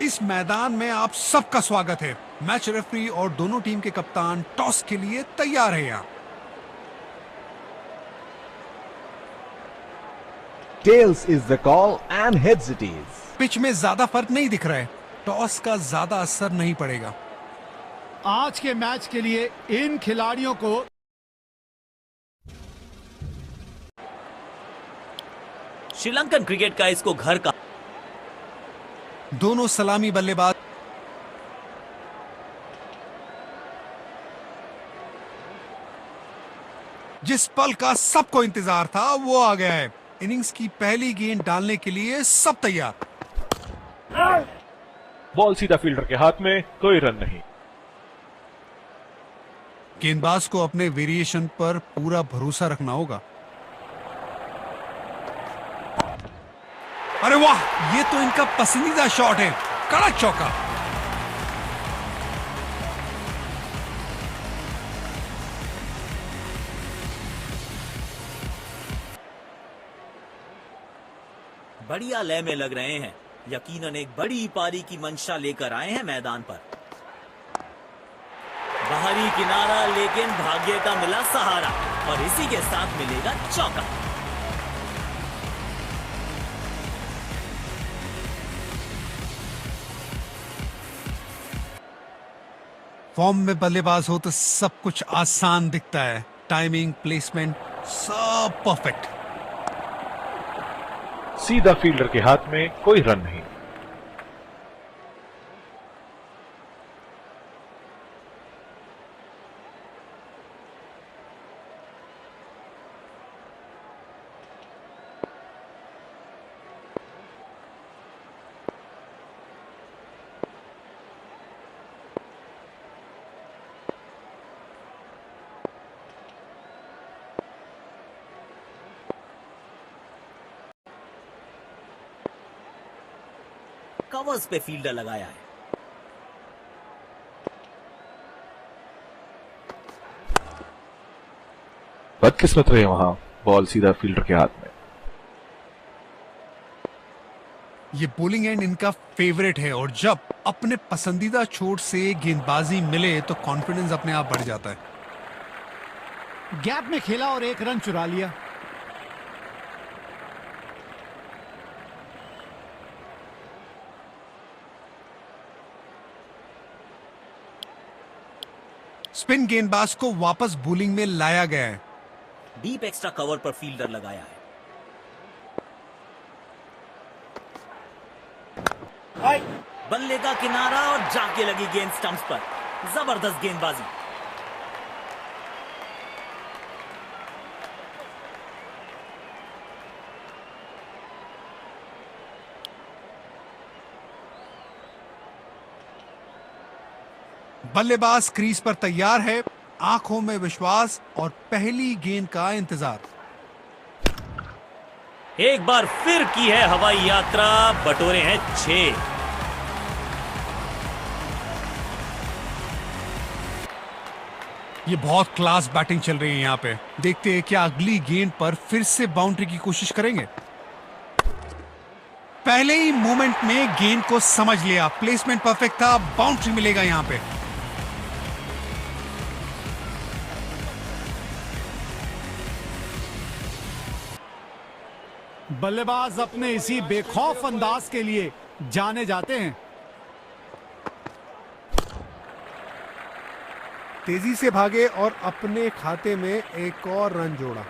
इस मैदान में आप सबका स्वागत है। मैच रेफरी और दोनों टीम के कप्तान टॉस के लिए तैयार हैं यहाँ। Tails is the call and heads it is. Pitch में ज्यादा फर्क नहीं दिख रहा है, टॉस का ज्यादा असर नहीं पड़ेगा। आज के मैच के लिए इन खिलाड़ियों को श्रीलंकन क्रिकेट का इसको घर का दोनों सलामी बल्लेबाज जिस पल का सबको इंतजार था वो आ गया है। इनिंग्स की पहली गेंद डालने के लिए सब तैयार। बॉल सीधा फील्डर के हाथ में, कोई रन नहीं। गेंदबाज को अपने वेरिएशन पर पूरा भरोसा रखना होगा। अरे वाह, ये तो इनका पसंदीदा शॉट है, कड़क चौका। बढ़िया लय में लग रहे हैं। यकीनन एक बड़ी पारी की मंशा लेकर आए हैं मैदान पर। बाहरी किनारा, लेकिन भाग्य का मिला सहारा और इसी के साथ मिलेगा चौका। फॉर्म में बल्लेबाज हो तो सब कुछ आसान दिखता है। टाइमिंग, प्लेसमेंट, सब परफेक्ट। सीधा फील्डर के हाथ में, कोई रन नहीं। कवर्स पे फील्डर लगाया है। बदकिस्मत रहे वहां, बॉल सीधा फील्डर के हाथ में। ये बॉलिंग एंड इनका फेवरेट है और जब अपने पसंदीदा छोर से गेंदबाजी मिले तो कॉन्फिडेंस अपने आप बढ़ जाता है। गैप में खेला और एक रन चुरा लिया। स्पिन गेंदबाज को वापस बॉलिंग में लाया गया है। डीप एक्स्ट्रा कवर पर फील्डर लगाया है। बल्ले का किनारा और जाके लगी गेंद स्टंप्स पर। जबरदस्त गेंदबाजी। बल्लेबाज क्रीज पर तैयार है, आंखों में विश्वास और पहली गेंद का इंतजार। एक बार फिर की है हवाई यात्रा, बटोरे हैं 6। ये बहुत क्लास बैटिंग चल रही है यहाँ पे। देखते हैं क्या अगली गेंद पर फिर से बाउंड्री की कोशिश करेंगे। पहले ही मोमेंट में गेंद को समझ लिया, प्लेसमेंट परफेक्ट था, बाउंड्री मिलेगा यहाँ पे। बल्लेबाज अपने इसी बेखौफ अंदाज के लिए जाने जाते हैं। तेजी से भागे और अपने खाते में एक और रन जोड़ा।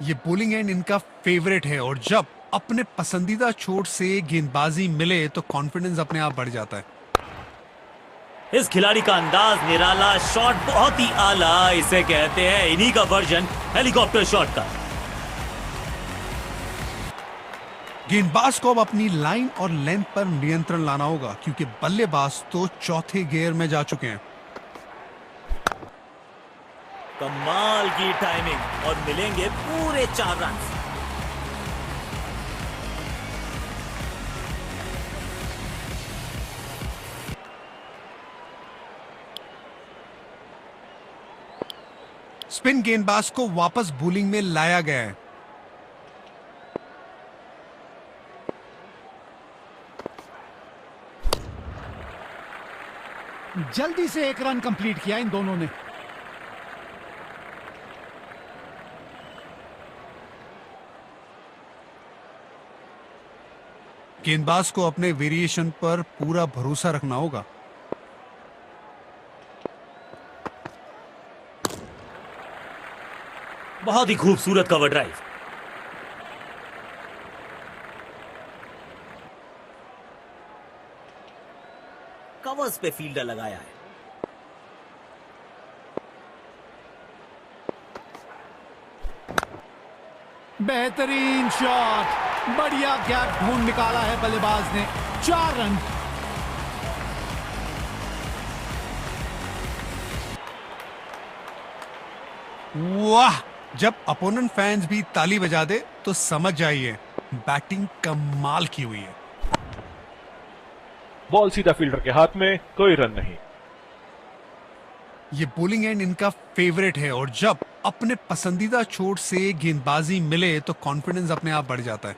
ये बॉलिंग एंड इनका फेवरेट है और जब अपने पसंदीदा छोर से गेंदबाजी मिले तो कॉन्फिडेंस अपने आप बढ़ जाता है। इस खिलाड़ी का अंदाज निराला, शॉट बहुत ही आला। इसे कहते हैं इन्हीं का वर्जन हेलीकॉप्टर शॉट का। गेंदबाज को अब अपनी लाइन और लेंथ पर नियंत्रण लाना होगा क्योंकि बल्लेबाज तो चौथे गियर में जा चुके हैं। कमाल की टाइमिंग और मिलेंगे पूरे 4 रन। स्पिन गेंदबाज को वापस बॉलिंग में लाया गया है। जल्दी से एक रन कंप्लीट किया इन दोनों ने। गेंदबाज को अपने वेरिएशन पर पूरा भरोसा रखना होगा। बहुत ही खूबसूरत कवर ड्राइव। कवर्स पे फील्डर लगाया है। बेहतरीन शॉट, बढ़िया गैप ढूंढ निकाला है बल्लेबाज ने। 4 रन। वाह, जब अपोनेंट फैंस भी ताली बजा दे तो समझ जाइए बैटिंग कमाल की हुई है। बॉल सीधा फील्डर के हाथ में, कोई रन नहीं। ये बॉलिंग एंड इनका फेवरेट है और जब अपने पसंदीदा चोट से गेंदबाजी मिले तो कॉन्फिडेंस अपने आप बढ़ जाता है।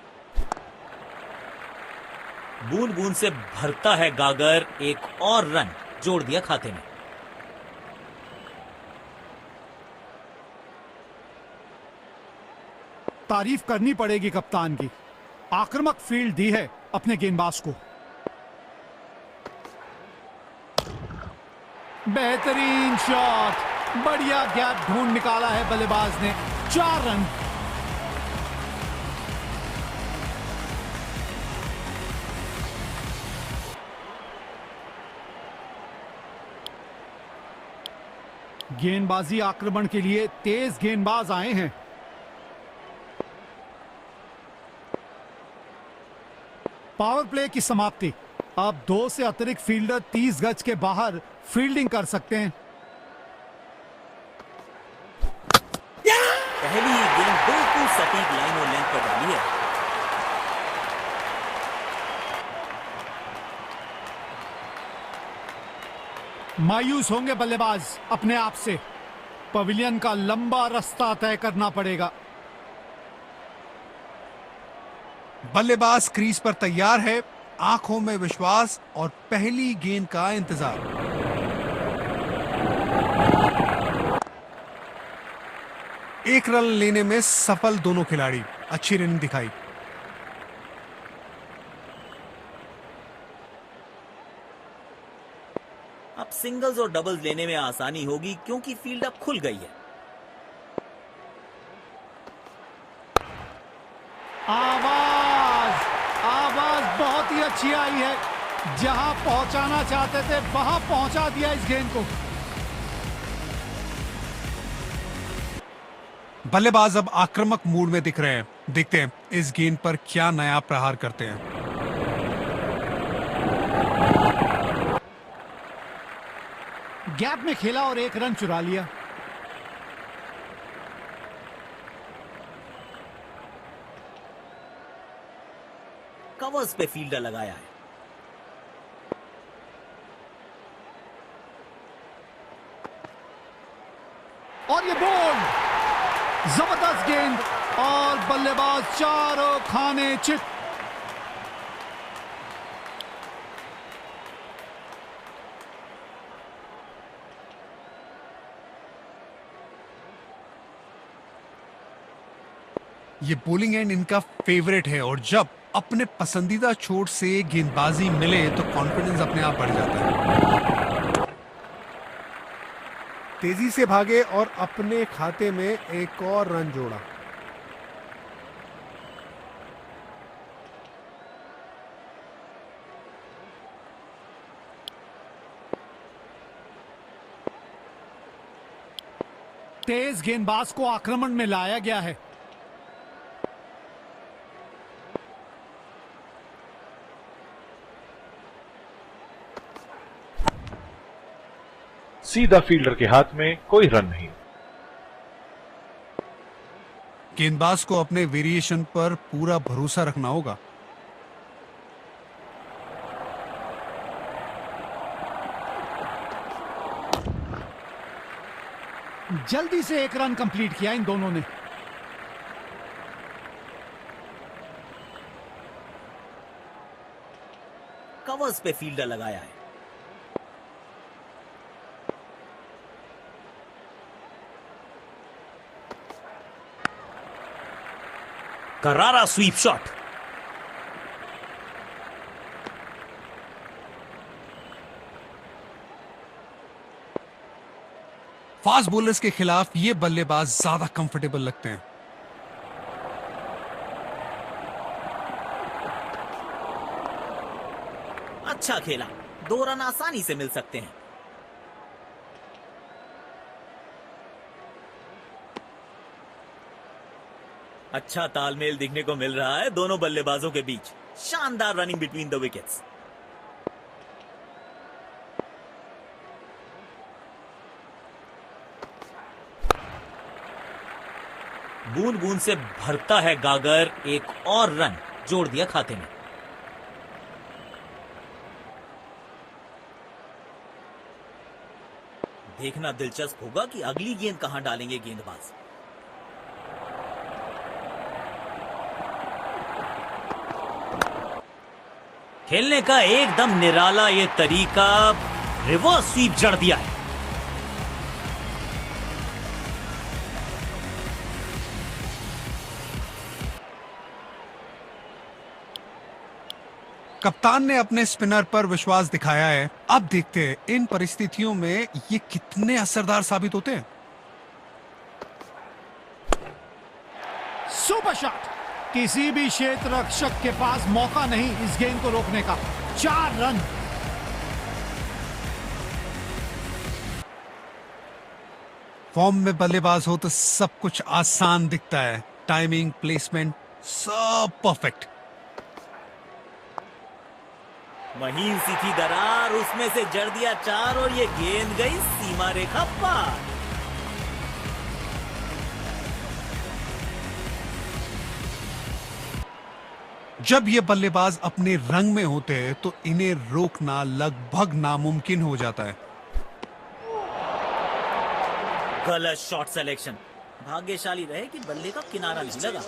बूंद बूंद से भरता है गागर, एक और रन जोड़ दिया खाते में। तारीफ करनी पड़ेगी कप्तान की, आक्रामक फील्ड दी है अपने गेंदबाज को। बेहतरीन शॉट, बढ़िया गैप ढूंढ निकाला है बल्लेबाज ने। 4 रन। गेंदबाजी आक्रमण के लिए तेज गेंदबाज आए हैं। पावर प्ले की समाप्ति। अब 2 से अतिरिक्त फील्डर 30 गज के बाहर फील्डिंग कर सकते हैं। पहली गेंद बिल्कुल सटीक लाइन और लेंथ पर डाली है। मायूस होंगे बल्लेबाज अपने आप से। पवेलियन का लंबा रास्ता तय करना पड़ेगा। बल्लेबाज क्रीज पर तैयार है, आंखों में विश्वास और पहली गेंद का इंतजार। एक रन लेने में सफल दोनों खिलाड़ी। अच्छी रनिंग दिखाई। अब सिंगल्स और डबल्स लेने में आसानी होगी क्योंकि फील्ड अब खुल गई है। आवाज बहुत ही अच्छी आई है। जहां पहुंचाना चाहते थे वहां पहुंचा दिया इस गेंद को। बल्लेबाज अब आक्रामक मूड में दिख रहे हैं। देखते हैं इस गेंद पर क्या नया प्रहार करते हैं। गैप में खेला और एक रन चुरा लिया। कवर्स पे फील्डर लगाया है। और ये बोल्ड, जबरदस्त गेंद और बल्लेबाज चारों खाने चित। ये बॉलिंग एंड इनका फेवरेट है और जब अपने पसंदीदा चोट से गेंदबाजी मिले तो कॉन्फिडेंस अपने आप बढ़ जाता है। तेजी से भागे और अपने खाते में एक और रन जोड़ा। तेज गेंदबाज को आक्रमण में लाया गया है। सीधा फील्डर के हाथ में, कोई रन नहीं। गेंदबाज को अपने वेरिएशन पर पूरा भरोसा रखना होगा। जल्दी से एक रन कंप्लीट किया इन दोनों ने। कवर्स पे फील्डर लगाया है। करारा स्वीप शॉट। फास्ट बॉलर्स के खिलाफ ये बल्लेबाज ज्यादा कंफर्टेबल लगते हैं। अच्छा खेला, 2 रन आसानी से मिल सकते हैं। अच्छा तालमेल दिखने को मिल रहा है दोनों बल्लेबाजों के बीच। शानदार रनिंग बिटवीन द विकेट्स। बूंद बूंद से भरता है गागर, एक और रन जोड़ दिया खाते में। देखना दिलचस्प होगा कि अगली गेंद कहां डालेंगे गेंदबाज। खेलने का एकदम निराला ये तरीका, रिवर्स स्वीप जड़ दिया है। कप्तान ने अपने स्पिनर पर विश्वास दिखाया है। अब देखते हैं इन परिस्थितियों में ये कितने असरदार साबित होते हैं। Super shot. किसी भी क्षेत्र रक्षक के पास मौका नहीं इस गेंद को रोकने का। 4 रन। फॉर्म में बल्लेबाज हो तो सब कुछ आसान दिखता है। टाइमिंग, प्लेसमेंट, सब परफेक्ट। महीन सी थी दरार, उसमें से जड़ दिया 4 और ये गेंद गई सीमा रेखा पार। जब ये बल्लेबाज अपने रंग में होते हैं तो इन्हें रोकना लगभग नामुमकिन हो जाता है। गलत शॉट सिलेक्शन। भाग्यशाली रहे कि बल्ले का किनारा नहीं लगा।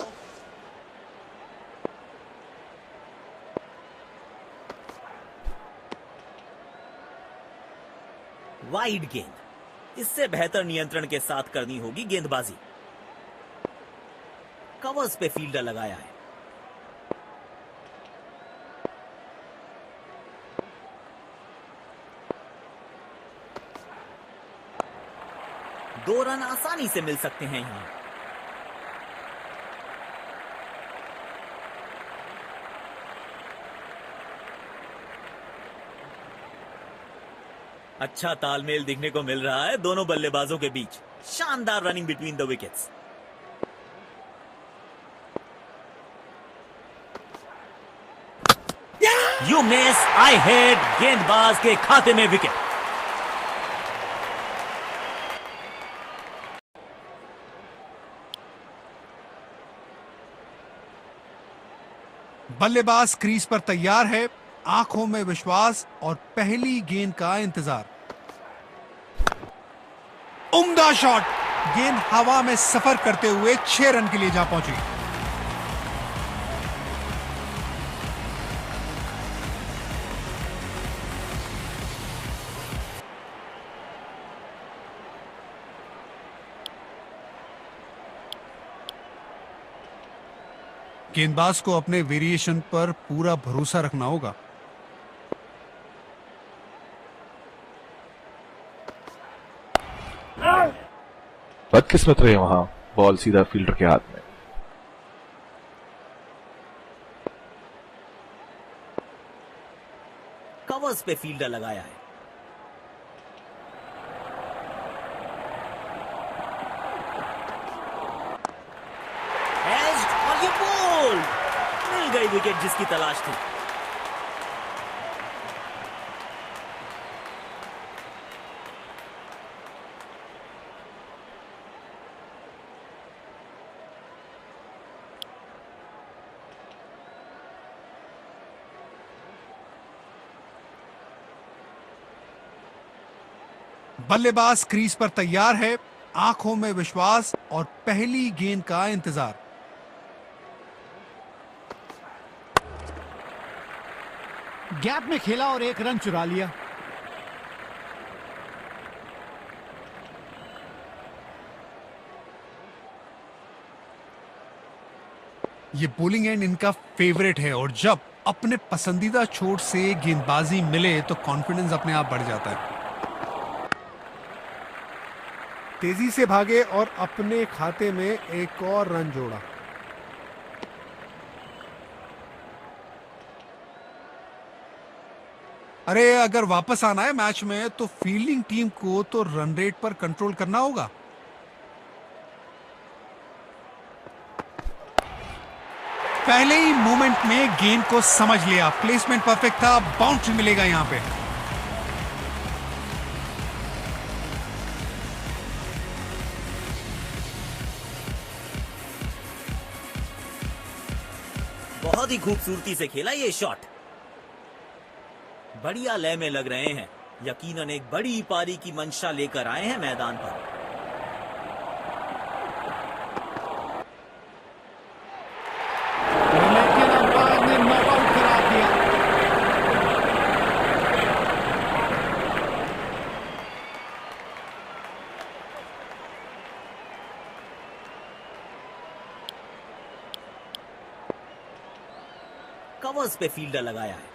वाइड गेंद, इससे बेहतर नियंत्रण के साथ करनी होगी गेंदबाजी। कवर्स पे फील्डर लगाया है। दो रन आसानी से मिल सकते हैं यहां। अच्छा तालमेल दिखने को मिल रहा है दोनों बल्लेबाजों के बीच। शानदार running between the wickets. You miss, I hit. गेंदबाज के खाते में विकेट। बल्लेबाज क्रीज पर तैयार है, आंखों में विश्वास और पहली गेंद का इंतजार। उम्दा शॉट। गेंद हवा में सफर करते हुए 6 रन के लिए जा पहुंची। गेंदबाज को अपने वेरिएशन पर पूरा भरोसा रखना होगा। बदकिस्मत रहे वहां, बॉल सीधा फील्डर के हाथ में। कवर्स पे फील्डर लगाया है। एज्ड और ये बॉल मिल गई विकेट जिसकी तलाश थी। बल्लेबाज क्रीज पर तैयार है, आंखों में विश्वास और पहली गेंद का इंतजार। गैप में खेला और एक रन चुरा लिया। ये बोलिंग एंड इनका फेवरेट है और जब अपने पसंदीदा छोर से गेंदबाजी मिले तो कॉन्फिडेंस अपने आप बढ़ जाता है। तेजी से भागे और अपने खाते में एक और रन जोड़ा। अरे अगर वापस आना है मैच में तो फील्डिंग टीम को तो रन रेट पर कंट्रोल करना होगा। पहले ही मोमेंट में गेंद को समझ लिया, प्लेसमेंट परफेक्ट था, बाउंड्री मिलेगा यहां पे। बहुत ही खूबसूरती से खेला ये शॉट, बढ़िया लय में लग रहे हैं। यकीनन एक बड़ी पारी की मंशा लेकर आए हैं मैदान पर। लेकिन अंपायर ने नॉट आउट करार दिया। कवर्स पे फील्डर लगाया है।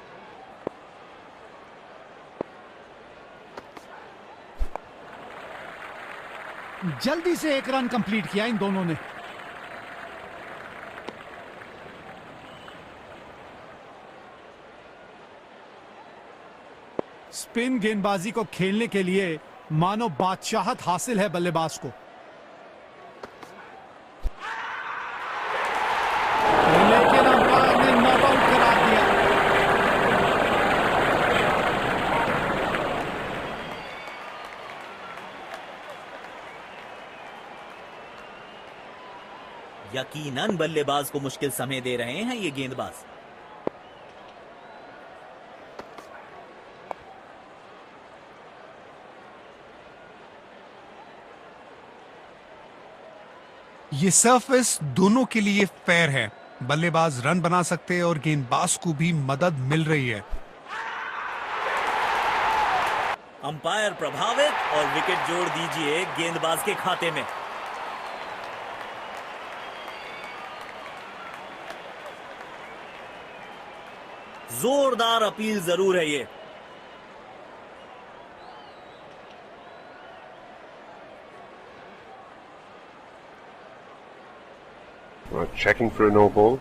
जल्दी से एक रन कंप्लीट किया इन दोनों ने। स्पिन गेंदबाजी को खेलने के लिए मानो बादशाहत हासिल है बल्लेबाज को। लेकिन अंपायर ने नॉट आउट करार दिया। यकीनन बल्लेबाज को मुश्किल समय दे रहे हैं ये गेंदबाज। ये सरफेस दोनों के लिए फेयर है, बल्लेबाज रन बना सकते हैं और गेंदबाज को भी मदद मिल रही है। अंपायर प्रभावित और विकेट जोड़ दीजिए गेंदबाज के खाते में। जोरदार अपील जरूर है ये। Checking for a no ball.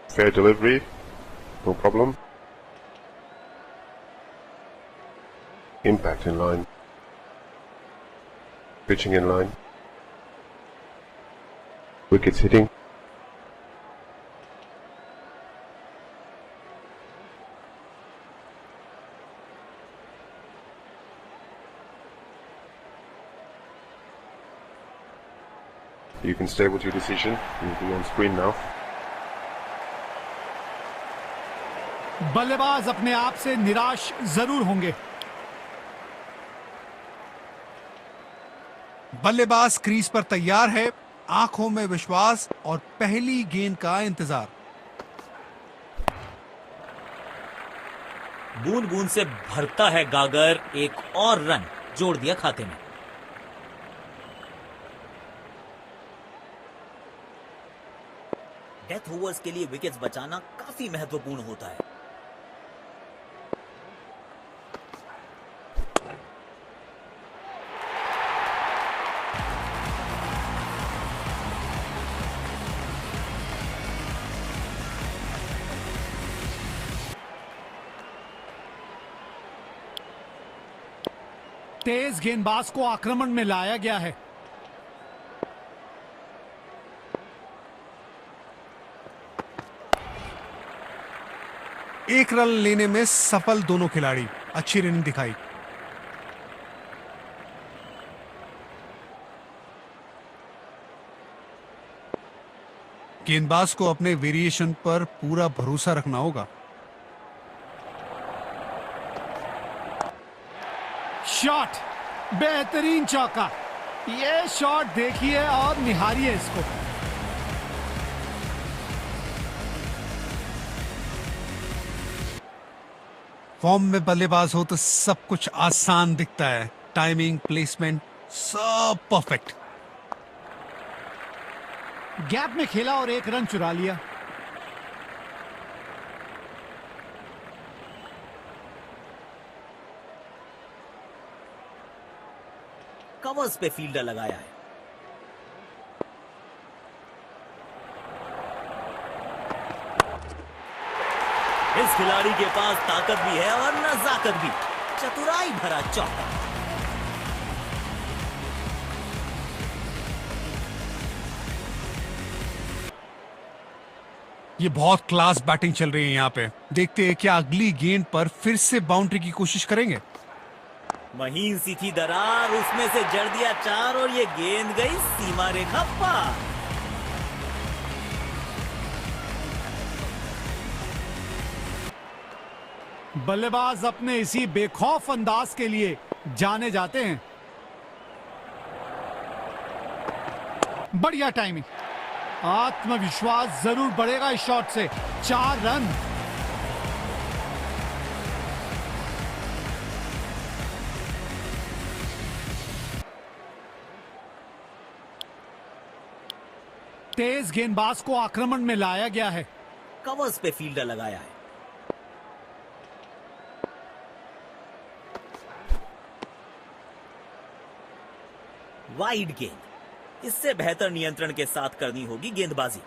Fair delivery, no problem. Impact in line. Pitching in line. Wickets hitting. You can stay with your decision. You'll be on screen now. बल्लेबाज अपने आप से निराश जरूर होंगे। बल्लेबाज क्रीज पर तैयार है, आंखों में विश्वास और पहली गेंद का इंतजार। बूंद बूंद से भरता है गागर, एक और रन जोड़ दिया खाते में। डेथ ओवर्स के लिए विकेट्स बचाना काफी महत्वपूर्ण होता है। तेज गेंदबाज को आक्रमण में लाया गया है। एक रन लेने में सफल दोनों खिलाड़ी, अच्छी रनिंग दिखाई। गेंदबाज को अपने वेरिएशन पर पूरा भरोसा रखना होगा। शॉट, बेहतरीन चौका। ये शॉट देखिए और निहारिए इसको। फॉर्म में बल्लेबाज हो तो सब कुछ आसान दिखता है, टाइमिंग, प्लेसमेंट सब परफेक्ट। गैप में खेला और एक रन चुरा लिया। कवर्स पे फील्डर लगाया है। इस खिलाड़ी के पास ताकत भी है और नजाकत भी। चतुराई भरा चौका। ये बहुत क्लास बैटिंग चल रही है यहाँ पे। देखते हैं क्या अगली गेंद पर फिर से बाउंड्री की कोशिश करेंगे। महीन सी थी दरार, उसमें से जड़ दिया 4 और ये गेंद गई सीमा रेखा पार। बल्लेबाज अपने इसी बेखौफ अंदाज के लिए जाने जाते हैं। बढ़िया टाइमिंग, आत्मविश्वास जरूर बढ़ेगा इस शॉट से। 4 रन। तेज गेंदबाज को आक्रमण में लाया गया है। कवर्स पे फील्डर लगाया है। वाइड गेंद, इससे बेहतर नियंत्रण के साथ करनी होगी गेंदबाजी।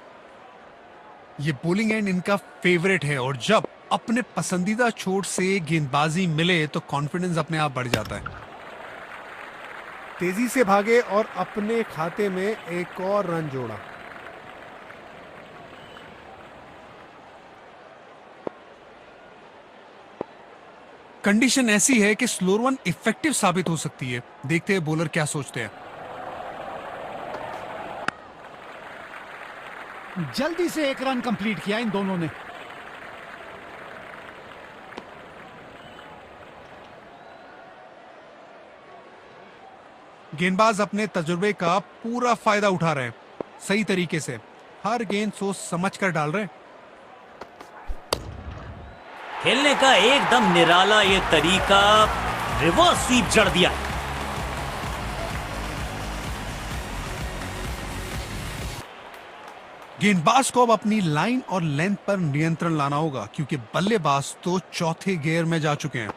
ये बोलिंग एंड इनका फेवरेट है और जब अपने पसंदीदा छोर से गेंदबाजी मिले तो कॉन्फिडेंस अपने आप बढ़ जाता है। तेजी से भागे और अपने खाते में एक और रन जोड़ा। कंडीशन ऐसी है कि स्लोअर वन इफेक्टिव साबित हो सकती है। देखते हैं बॉलर क्या सोचते हैं। जल्दी से एक रन कंप्लीट किया इन दोनों ने। गेंदबाज अपने तजुर्बे का पूरा फायदा उठा रहे हैं, सही तरीके से हर गेंद सोच समझ कर डाल रहे हैं। खेलने का एकदम निराला ये तरीका, रिवर्स स्वीप जड़ दिया। गेंदबाज को अब अपनी लाइन और लेंथ पर नियंत्रण लाना होगा क्योंकि बल्लेबाज तो चौथे गियर में जा चुके हैं।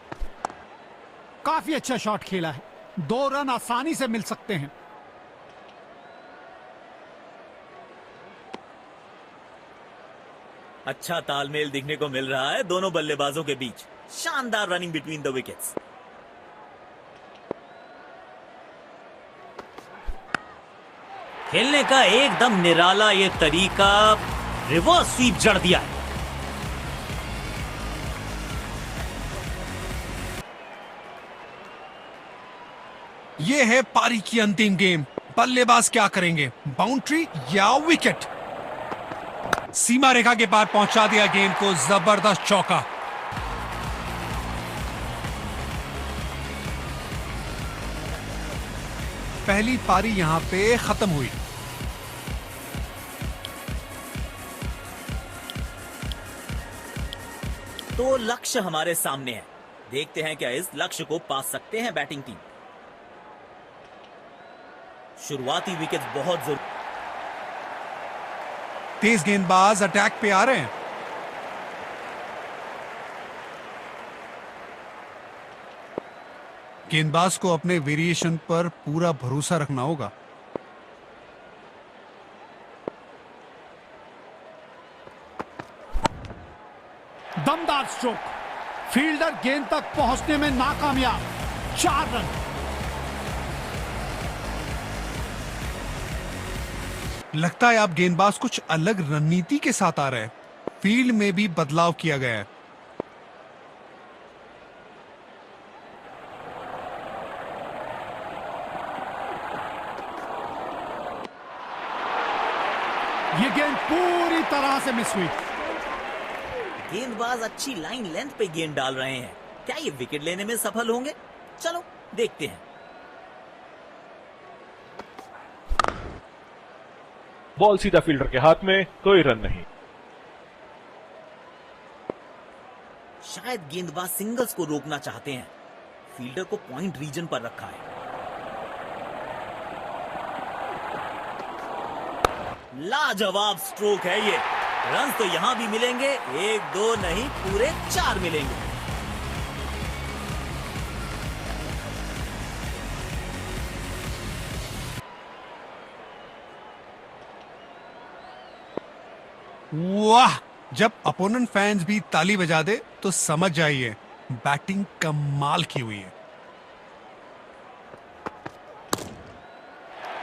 काफी अच्छा शॉट खेला है। 2 रन आसानी से मिल सकते हैं। अच्छा तालमेल दिखने को मिल रहा है दोनों बल्लेबाजों के बीच। शानदार रनिंग बिटवीन द विकेट्स। खेलने का एकदम निराला ये तरीका, रिवर्स स्वीप जड़ दिया है। ये है पारी की अंतिम गेम। बल्लेबाज क्या करेंगे, बाउंड्री या विकेट? सीमा रेखा के पार पहुंचा दिया गेंद को, जबरदस्त चौका। पहली पारी यहां पे खत्म हुई। तो लक्ष्य हमारे सामने है। देखते हैं क्या इस लक्ष्य को पा सकते हैं बैटिंग टीम। शुरुआती विकेट बहुत जरूरी। तेज गेंदबाज अटैक पे आ रहे हैं। गेंदबाज को अपने वेरिएशन पर पूरा भरोसा रखना होगा। दमदार स्ट्रोक, फील्डर गेंद तक पहुंचने में नाकामयाब। 4 रन। लगता है अब गेंदबाज कुछ अलग रणनीति के साथ आ रहा है। फील्ड में भी बदलाव किया गया है। ये गेंद पूरी तरह से मिस हुई। गेंदबाज अच्छी लाइन लेंथ पे गेंद डाल रहे हैं। क्या ये विकेट लेने में सफल होंगे? चलो देखते हैं। बॉल सीधा फील्डर के हाथ में, कोई रन नहीं। शायद गेंदबाज सिंगल्स को रोकना चाहते हैं। फील्डर को पॉइंट रीजन पर रखा है। लाजवाब स्ट्रोक है ये। रन तो यहां भी मिलेंगे, 1-2 नहीं पूरे 4 मिलेंगे। वाह, जब अपोनेंट फैंस भी ताली बजा दे तो समझ जाइए बैटिंग कमाल की हुई है।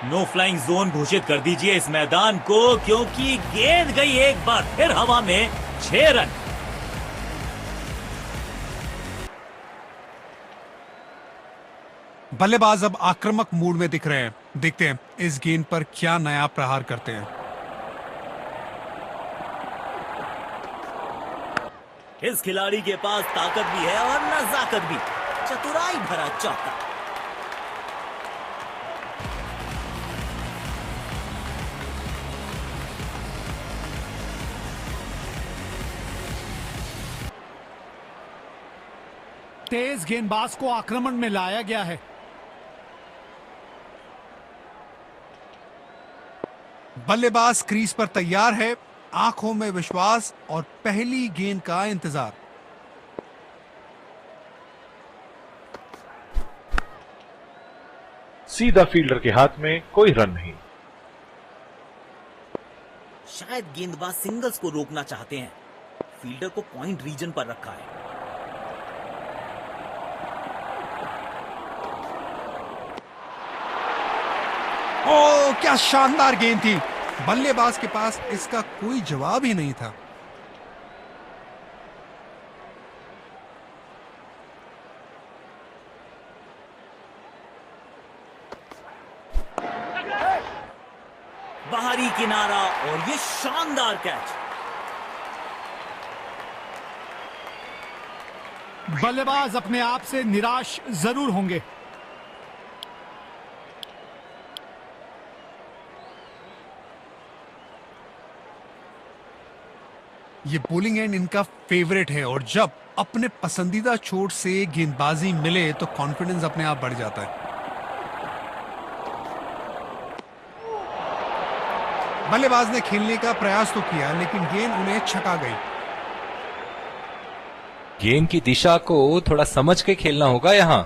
नो फ्लाइंग जोन घोषित कर दीजिए इस मैदान को, क्योंकि गेंद गई एक बार फिर हवा में। 6 रन। बल्लेबाज अब आक्रामक मूड में दिख रहे हैं। देखते हैं इस गेंद पर क्या नया प्रहार करते हैं। इस खिलाड़ी के पास ताकत भी है और नजाकत भी। चतुराई भरा चौका। तेज गेंदबाज को आक्रमण में लाया गया है। बल्लेबाज क्रीज पर तैयार है, आंखों में विश्वास और पहली गेंद का इंतजार। सीधा फील्डर के हाथ में, कोई रन नहीं। शायद गेंदबाज सिंगल्स को रोकना चाहते हैं। फील्डर को पॉइंट रीजन पर रखा है। ओ, क्या शानदार गेंद थी। बल्लेबाज के पास इसका कोई जवाब ही नहीं था। बाहरी किनारा और ये शानदार कैच। बल्लेबाज अपने आप से निराश जरूर होंगे। ये बॉलिंग एंड इनका फेवरेट है और जब अपने पसंदीदा चोट से गेंदबाजी मिले तो कॉन्फिडेंस अपने आप बढ़ जाता है। बल्लेबाज ने खेलने का प्रयास तो किया लेकिन गेंद उन्हें छका गई। गेंद की दिशा को थोड़ा समझ के खेलना होगा यहां।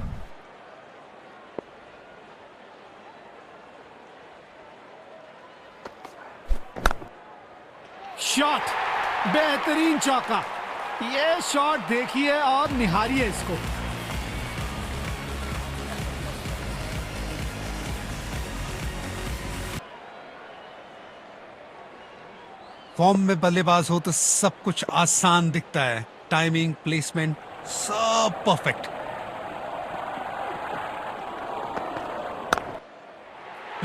शॉट, बेहतरीन चौका। ये शॉट देखिए और निहारिए इसको। फॉर्म में बल्लेबाज हो तो सब कुछ आसान दिखता है। टाइमिंग, प्लेसमेंट सब परफेक्ट।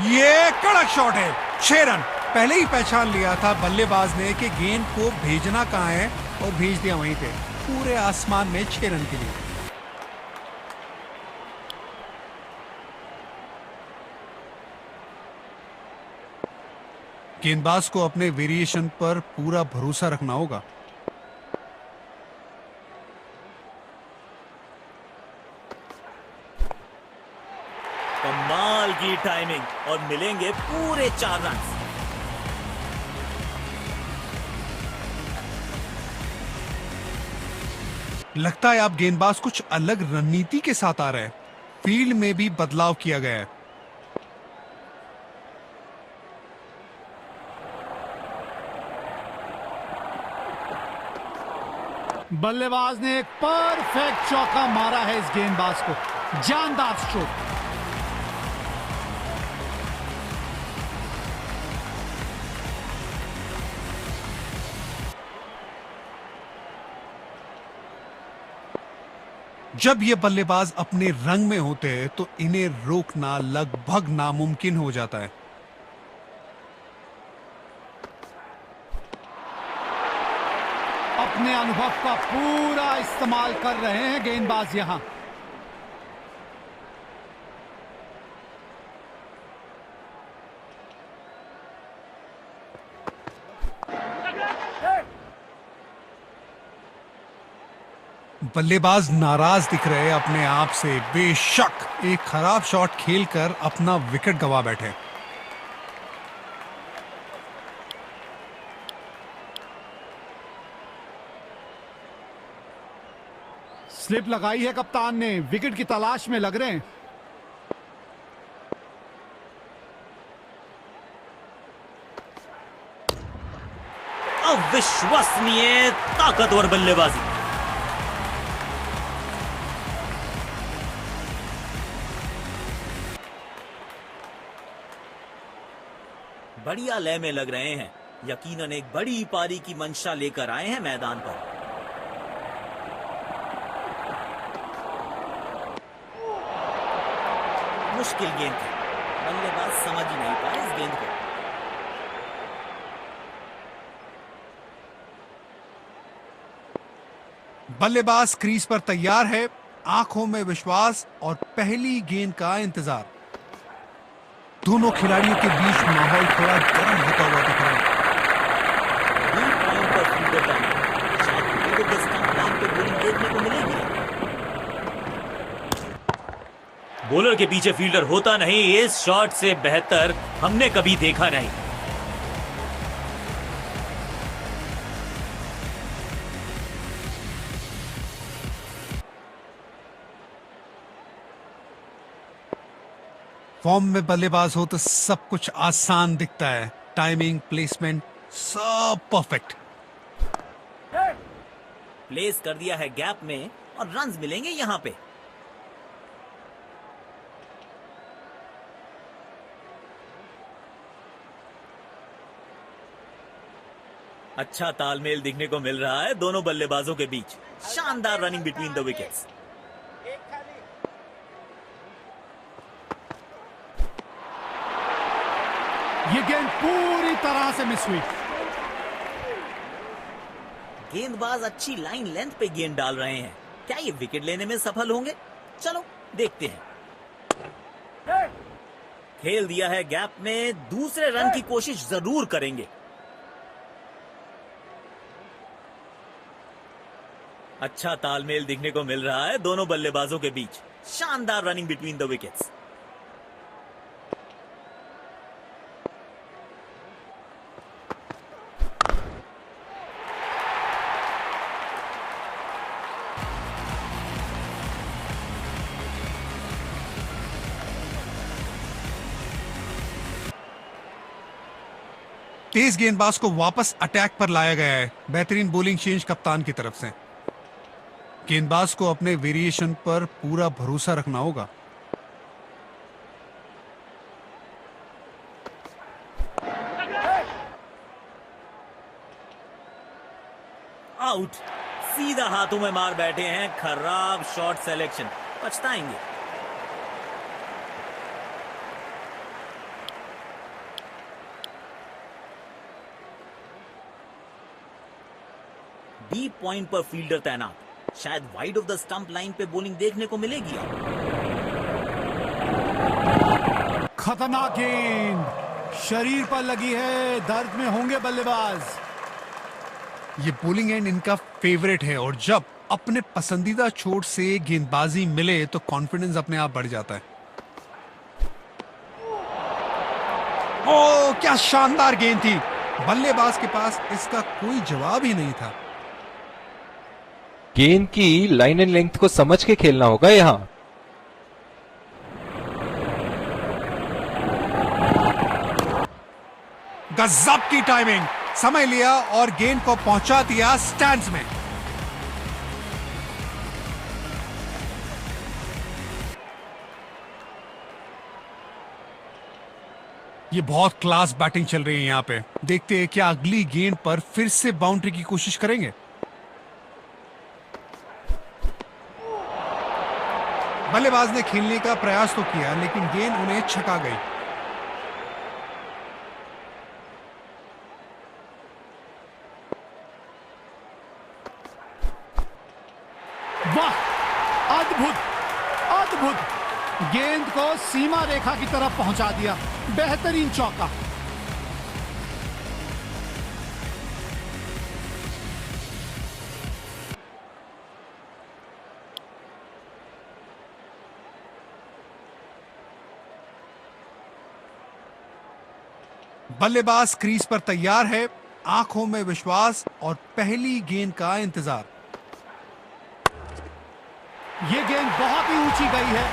ये कड़क शॉट है। 6 रन। पहले ही पहचान लिया था बल्लेबाज ने कि गेंद को भेजना कहां है और भेज दिया वहीं पे, पूरे आसमान में 6 रन के लिए। गेंदबाज को अपने वेरिएशन पर पूरा भरोसा रखना होगा। कमाल की टाइमिंग और मिलेंगे पूरे 4 रन। लगता है आप गेंदबाज कुछ अलग रणनीति के साथ आ रहे हैं। फील्ड में भी बदलाव किया गया है। बल्लेबाज ने एक परफेक्ट चौका मारा है इस गेंदबाज को। जानदार स्ट्रोक। जब ये बल्लेबाज अपने रंग में होते हैं तो इन्हें रोकना लगभग नामुमकिन हो जाता है। अपने अनुभव का पूरा इस्तेमाल कर रहे हैं गेंदबाज यहां। बल्लेबाज नाराज दिख रहे हैं अपने आप से। बेशक एक खराब शॉट खेलकर अपना विकेट गंवा बैठे। स्लिप लगाई है कप्तान ने, विकेट की तलाश में लग रहे हैं। अविश्वसनीय ताकतवर बल्लेबाजी। बढ़िया लय में लग रहे हैं, यकीनन एक बड़ी पारी की मंशा लेकर आए हैं मैदान पर। मुश्किल गेंद थी, बल्लेबाज समझ ही नहीं पाए इस गेंद को। बल्लेबाज क्रीज पर तैयार है, आंखों में विश्वास और पहली गेंद का इंतजार। दोनों खिलाड़ियों के बीच माहौल थोड़ा गर्म होता हुआ दिख रहा है। देखने को मिलेगी। बॉलर के पीछे फील्डर होता नहीं, इस शॉट से बेहतर हमने कभी देखा नहीं। फॉर्म में बल्लेबाज हो तो सब कुछ आसान दिखता है। टाइमिंग, प्लेसमेंट सब परफेक्ट। प्लेस कर दिया है गैप में और रन्स मिलेंगे यहां पे। अच्छा तालमेल दिखने को मिल रहा है दोनों बल्लेबाजों के बीच। शानदार रनिंग बिटवीन द विकेट्स। ये गेंद पूरी तरह से मिस हुई। गेंदबाज अच्छी लाइन लेंथ पे गेंद डाल रहे हैं। क्या ये विकेट लेने में सफल होंगे? चलो देखते हैं। खेल दिया है गैप में, दूसरे रन की कोशिश जरूर करेंगे। अच्छा तालमेल दिखने को मिल रहा है दोनों बल्लेबाजों के बीच। शानदार रनिंग बिटवीन द विकेट्स। तेज गेंदबाज को वापस अटैक पर लाया गया है। बेहतरीन बॉलिंग चेंज कप्तान की तरफ से। गेंदबाज को अपने वेरिएशन पर पूरा भरोसा रखना होगा। आउट। सीधा हाथों में मार बैठे हैं। खराब शॉट सिलेक्शन, पछताएंगे। डीप पॉइंट पर फील्डर तैनात। शायद wide of the stump line पे बॉलिंग देखने को मिलेगी। खतरनाक गेंद शरीर पर लगी है, दर्द में होंगे बल्लेबाज। ये बॉलिंग एंड इनका फेवरेट है और जब अपने पसंदीदा छोर से गेंदबाजी मिले तो कॉन्फिडेंस अपने आप बढ़ जाता है। ओ क्या शानदार गेंद थी। बल्लेबाज के पास इसका कोई जवाब ही नहीं था। गेंद की लाइन एंड लेंथ को समझ के खेलना होगा यहाँ। गजब की टाइमिंग, समय लिया और गेंद को पहुंचा दिया स्टैंड्स में। ये बहुत क्लास बैटिंग चल रही है यहां पे। देखते हैं क्या अगली गेंद पर फिर से बाउंड्री की कोशिश करेंगे। बल्लेबाज ने खेलने का प्रयास तो किया लेकिन गेंद उन्हें छका गई। वाह, अद्भुत अद्भुत। गेंद को सीमा रेखा की तरफ पहुंचा दिया। बेहतरीन चौका। बल्लेबाज क्रीज पर तैयार है, आंखों में विश्वास और पहली गेंद का इंतजार। ये गेंद बहुत ही ऊंची गई है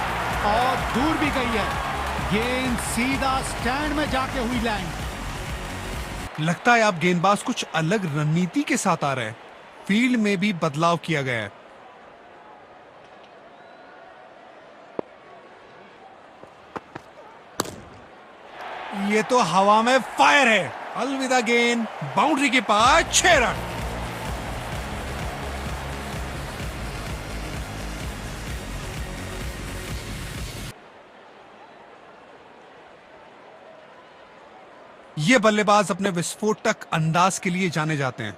और दूर भी गई है। गेंद सीधा स्टैंड में जाके हुई लैंड। लगता है अब गेंदबाज कुछ अलग रणनीति के साथ आ रहे हैं। फील्ड में भी बदलाव किया गया है। ये तो हवा में फायर है। अलविदा गेंद, बाउंड्री के पास 6 रन। ये बल्लेबाज अपने विस्फोटक अंदाज के लिए जाने जाते हैं।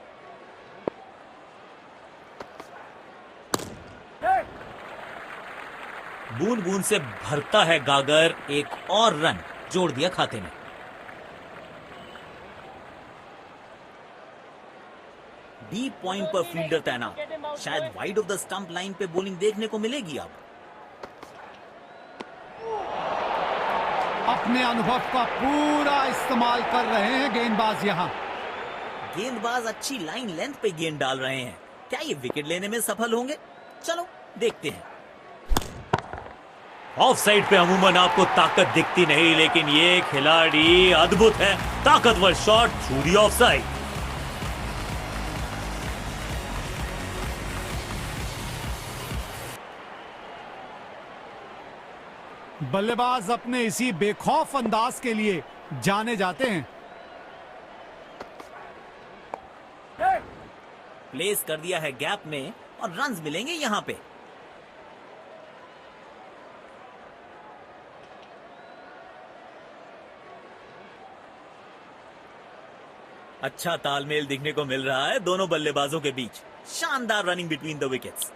बूंद बूंद से भरता है गागर, एक और रन जोड़ दिया खाते में। डीप पॉइंट पर फील्डर तैनात। शायद wide of the stump line पे बॉलिंग देखने को मिलेगी अब। अपने अनुभव का पूरा इस्तेमाल कर रहे हैं गेंदबाज यहां। गेंदबाज अच्छी लाइन लेंथ पे गेंद डाल रहे हैं। क्या ये विकेट लेने में सफल होंगे? चलो देखते हैं। ऑफ साइड पे अमूमन आपको ताकत दिखती नहीं, लेकिन ये खिलाड़ी अद्भुत है। ताकतवर shot through the of side. बल्लेबाज अपने इसी बेखौफ अंदाज के लिए जाने जाते हैं। प्लेस कर दिया है गैप में और रन्स मिलेंगे यहां पे। अच्छा तालमेल दिखने को मिल रहा है दोनों बल्लेबाजों के बीच। शानदार रनिंग बिटवीन द विकेट्स।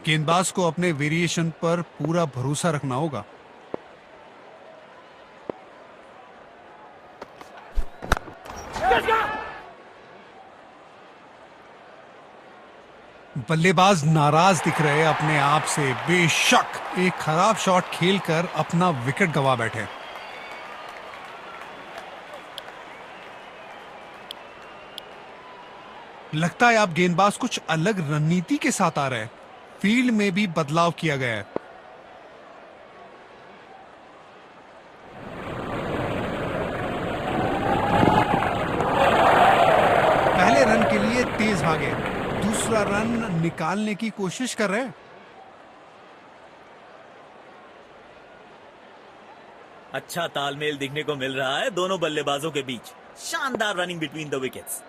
गेंदबाज को अपने वेरिएशन पर पूरा भरोसा रखना होगा। बल्लेबाज नाराज दिख रहे अपने आप से। बेशक एक खराब शॉट खेलकर अपना विकेट गंवा बैठे। लगता है अब गेंदबाज कुछ अलग रणनीति के साथ आ रहे हैं। फील्ड में भी बदलाव किया गया है। पहले रन के लिए तेज भागे, दूसरा रन निकालने की कोशिश कर रहे हैं। अच्छा तालमेल दिखने को मिल रहा है दोनों बल्लेबाजों के बीच। शानदार रनिंग बिटवीन द विकेट्स।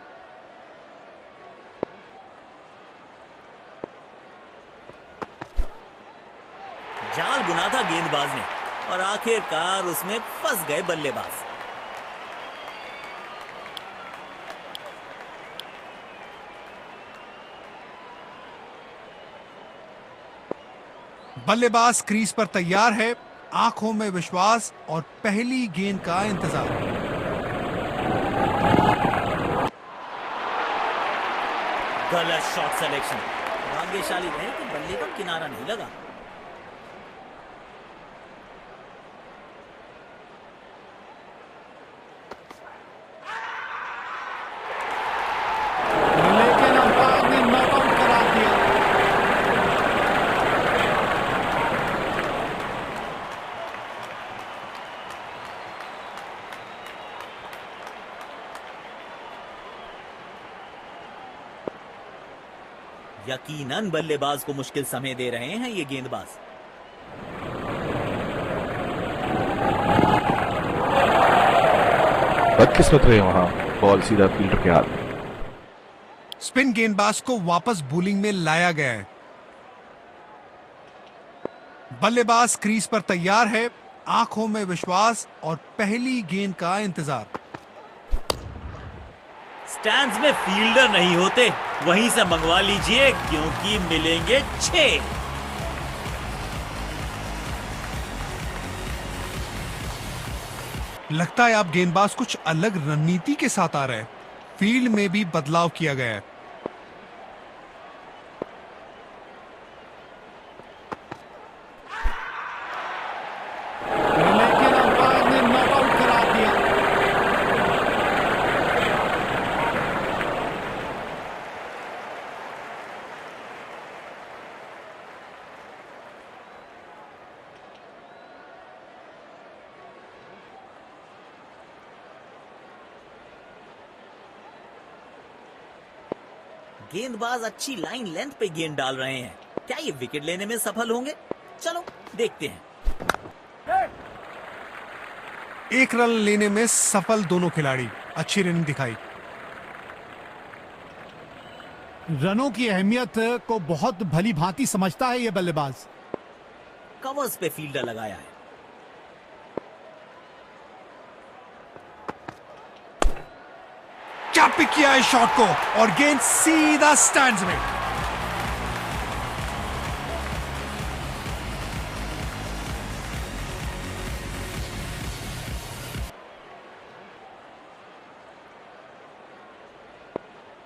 जाल बुना था गेंदबाज ने और आखिरकार उसमें फंस गए बल्लेबाज। बल्लेबाज क्रीज पर तैयार है, आंखों में विश्वास और पहली गेंद का इंतजार। गलत शॉट सिलेक्शन। भाग्यशाली रहे कि बल्ले का किनारा नहीं लगा। लेकिन अंपायर ने नॉट आउट करार दिया। यकीनन बल्लेबाज को मुश्किल समय दे रहे हैं ये गेंदबाज। बदकिस्मत रहे वहां, बॉल सीधा फील्डर के हाथ में। स्पिन गेंदबाज को वापस बॉलिंग में लाया गया है। बल्लेबाज क्रीज पर तैयार है, आंखों में विश्वास और पहली गेंद का इंतजार। स्टैंड्स में फील्डर नहीं होते, वहीं से मंगवा लीजिए क्योंकि मिलेंगे 6। लगता है अब गेंदबाज कुछ अलग रणनीति के साथ आ रहे हैं। फील्ड में भी बदलाव किया गया है। गेंदबाज अच्छी लाइन लेंथ पे गेंद डाल रहे हैं। क्या ये विकेट लेने में सफल होंगे? चलो देखते हैं। एक रन लेने में सफल दोनों खिलाड़ी, अच्छी रनिंग दिखाई। रनों की अहमियत को बहुत भली भांति समझता है ये बल्लेबाज। कवर्स पे फील्डर लगाया है। क्या पिक किया है शॉट को और गेंद सीधा स्टैंड्स में।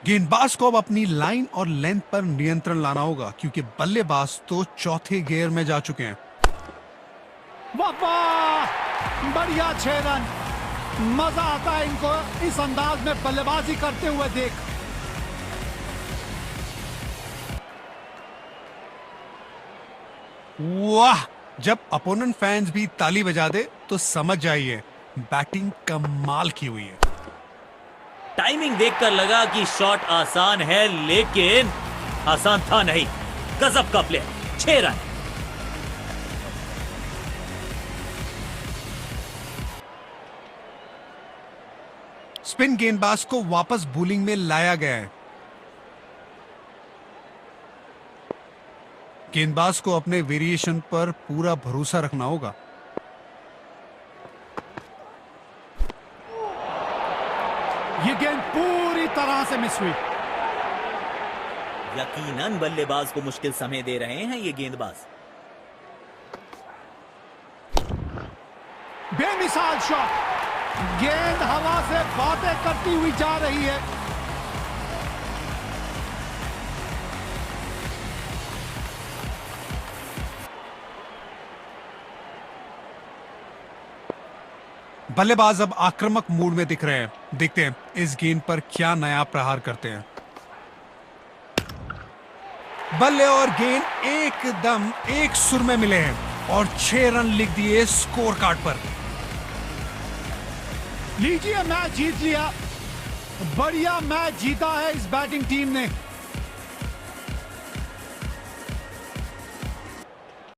गेंदबाज को अब अपनी लाइन और लेंथ पर नियंत्रण लाना होगा क्योंकि बल्लेबाज तो चौथे गियर में जा चुके हैं। वाह वाह, बढ़िया 6 रन। मजा आता है इनको इस अंदाज में बल्लेबाजी करते हुए देख। वाह, जब अपोनेंट फैंस भी ताली बजा दे तो समझ जाइए बैटिंग कमाल की हुई है। टाइमिंग देखकर लगा कि शॉट आसान है, लेकिन आसान था नहीं। गजब का प्ले, 6 रन। स्पिन गेंदबाज को वापस बॉलिंग में लाया गया है। गेंदबाज को अपने वेरिएशन पर पूरा भरोसा रखना होगा। ये गेंद पूरी तरह से मिस हुई। यकीनन बल्लेबाज को मुश्किल समय दे रहे हैं ये गेंदबाज। बेमिसाल शॉट, गेंद हवा से बातें करती हुई जा रही है। बल्लेबाज अब आक्रामक मूड में दिख रहे हैं। देखते हैं इस गेंद पर क्या नया प्रहार करते हैं। बल्ले और गेंद एकदम एक सुर में मिले हैं और 6 रन लिख दिए स्कोर कार्ड पर। लीजिए, मैच जीत लिया। बढ़िया मैच जीता है इस बैटिंग टीम ने।